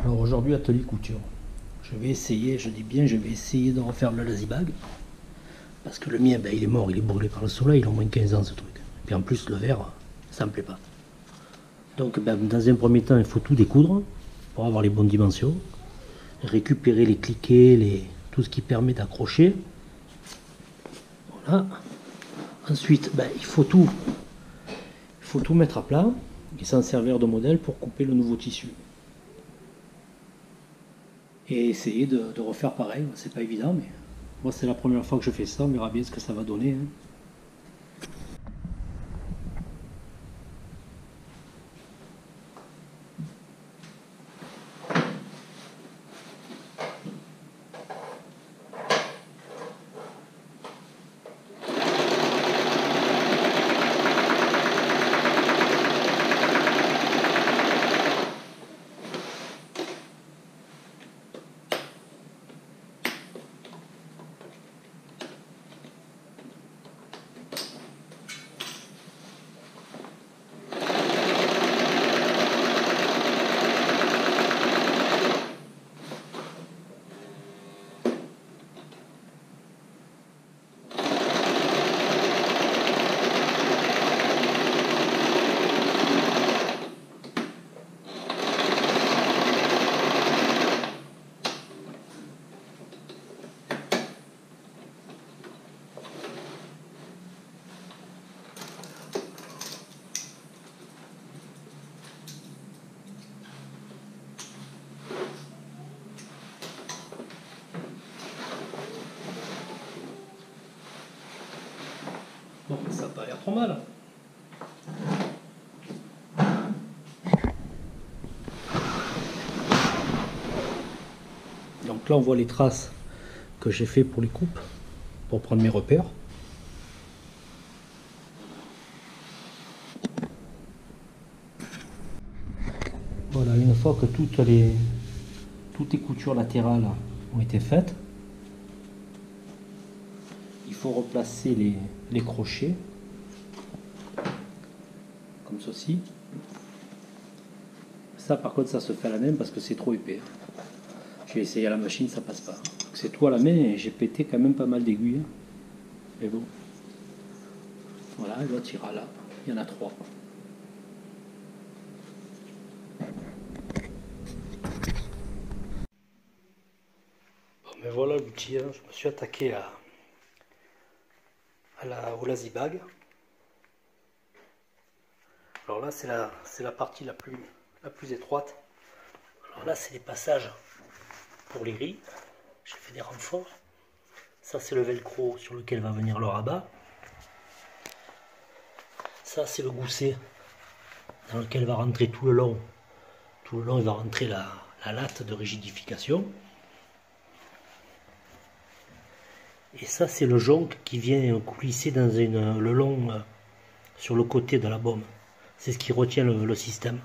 Alors aujourd'hui, atelier couture. Je vais essayer, je dis bien, je vais essayer de refaire le Lazibag. Parce que le mien, ben, il est mort, il est brûlé par le soleil, il a au moins 15 ans ce truc. Et puis en plus, le verre, ça me plaît pas. Donc ben, dans un premier temps, il faut tout découdre pour avoir les bonnes dimensions. Récupérer les cliquets, tout ce qui permet d'accrocher. Voilà. Ensuite, ben, il faut tout mettre à plat et s'en servir de modèle pour couper le nouveau tissu. Et essayer de refaire pareil. C'est pas évident, mais moi c'est la première fois que je fais ça. On verra bien ce que ça va donner, hein. Bon, ça n'a pas l'air trop mal. Donc là on voit les traces que j'ai fait pour les coupes, pour prendre mes repères. Voilà, une fois que toutes les coutures latérales ont été faites, il faut replacer les crochets comme ceci. Ça par contre ça se fait à la main parce que c'est trop épais. J'ai essayé à la machine, ça passe pas. C'est tout à la main et j'ai pété quand même pas mal d'aiguilles. Mais bon. Voilà, l'autre ira là. Il y en a 3. Bon, mais voilà l'outil, hein. Je me suis attaqué au Lazibag. Alors là c'est la partie la plus étroite. Alors là c'est les passages pour les grilles. J'ai fait des renforts. Ça c'est le velcro sur lequel va venir le rabat. Ça c'est le gousset dans lequel va rentrer tout le long. Tout le long il va rentrer la latte de rigidification. Et ça c'est le jonc qui vient coulisser dans le long sur le côté de la baume. C'est ce qui retient le système.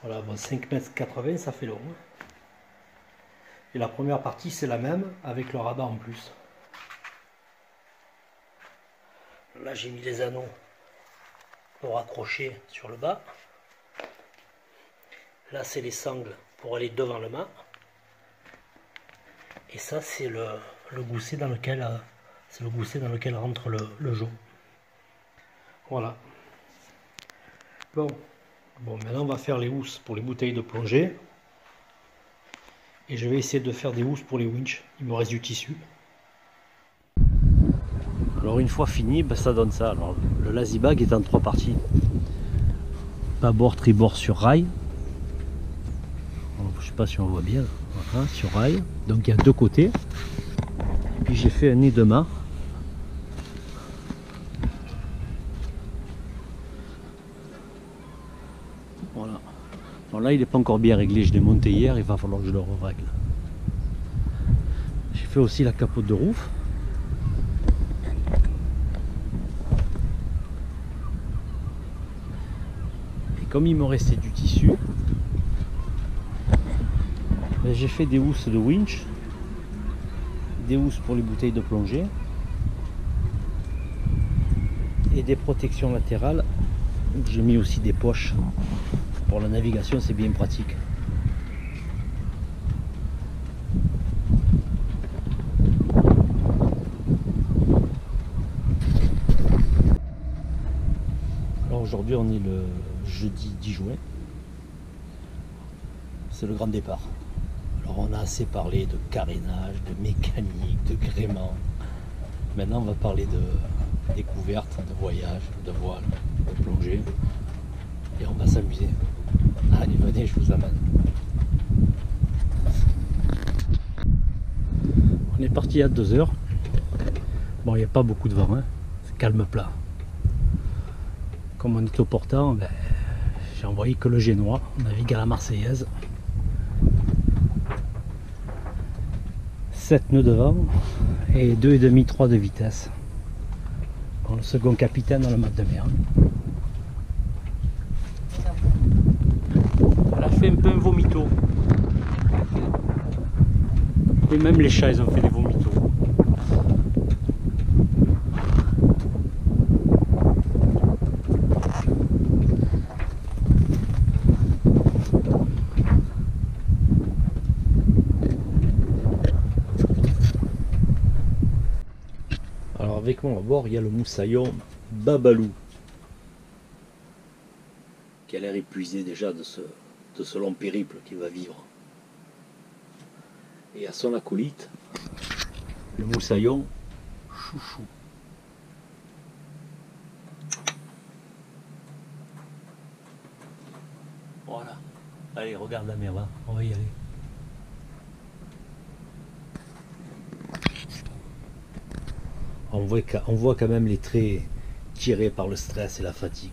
Voilà, bon, 5,80 m ça fait long. Et la première partie c'est la même avec le rabat en plus. Là j'ai mis les anneaux pour accrocher sur le bas. Là c'est les sangles pour aller devant le mât. Et ça c'est le gousset dans lequel rentre le jonc. Voilà. Bon, maintenant on va faire les housses pour les bouteilles de plongée. Et je vais essayer de faire des housses pour les winches. Il me reste du tissu. Alors une fois fini, ben ça donne ça. Alors, le Lazibag est en 3 parties. Bâbord, tribord sur rail. Je ne sais pas si on voit bien. Voilà, sur rail. Donc il y a 2 côtés. Et puis j'ai fait un nez de mât. Voilà. Alors là il n'est pas encore bien réglé. Je l'ai monté hier. Il va falloir que je le règle. J'ai fait aussi la capote de roof. Comme il me restait du tissu, ben j'ai fait des housses de winch, des housses pour les bouteilles de plongée et des protections latérales. J'ai mis aussi des poches pour la navigation, c'est bien pratique. Alors aujourd'hui, on est le jeudi 10 juin. C'est le grand départ. Alors on a assez parlé de carénage, de mécanique, de gréement. Maintenant on va parler de découverte, de voyage, de voile, de plongée. Et on va s'amuser. Allez, venez, je vous amène. On est parti à 2 heures. Bon, il n'y a pas beaucoup de vent, hein. C'est calme plat. Comme on est au portant, ben, j'ai envoyé que le génois. On navigue à la Marseillaise. 7 nœuds de vent et 2,5-3 de vitesse. Bon, le second capitaine dans le mat de mer. Elle a fait un peu un vomito. Et même les chats, ils ont fait des vomitos. Alors avec moi à bord, il y a le moussaillon Babalou, qui a l'air épuisé déjà de ce long périple qu'il va vivre. Et à son acolyte, le moussaillon Chouchou. Voilà. Allez, regarde la mer, va. On va y aller. On voit quand même les traits tirés par le stress et la fatigue.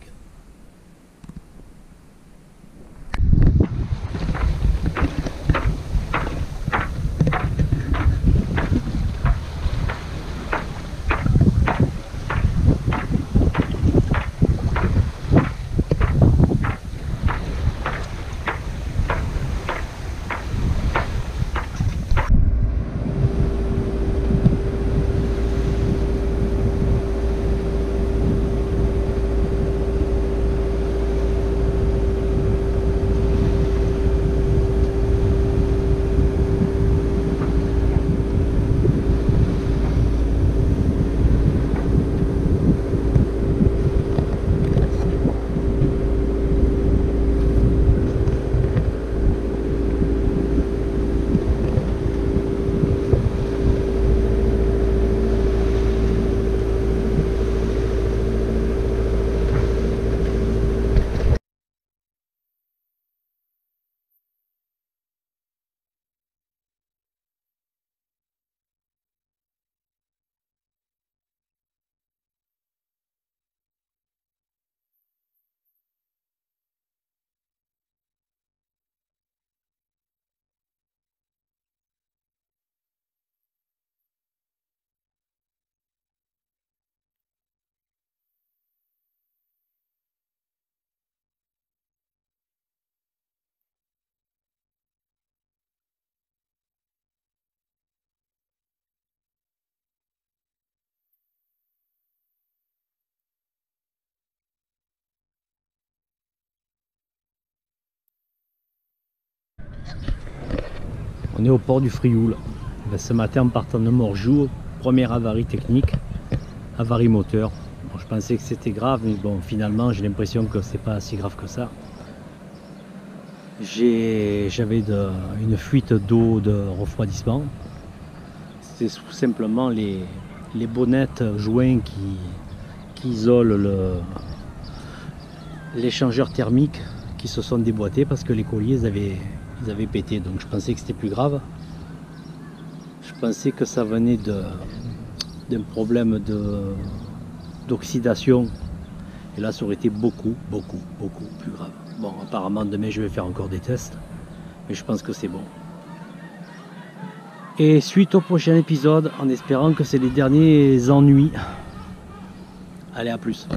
On est au port du Frioul. Ce matin, en partant de Morjoux, première avarie technique, avarie moteur. Bon, je pensais que c'était grave, mais bon, finalement, j'ai l'impression que c'est pas si grave que ça. J'avais une fuite d'eau de refroidissement. C'est tout simplement les bonnettes joints qui isolent l'échangeur thermique qui se sont déboîtés parce que les colliers ils avaient pété. Donc je pensais que c'était plus grave. Je pensais que ça venait d'un problème d'oxydation. Et là, ça aurait été beaucoup plus grave. Bon, apparemment, demain, je vais faire encore des tests. Mais je pense que c'est bon. Et suite au prochain épisode, en espérant que c'est les derniers ennuis. Allez, à plus.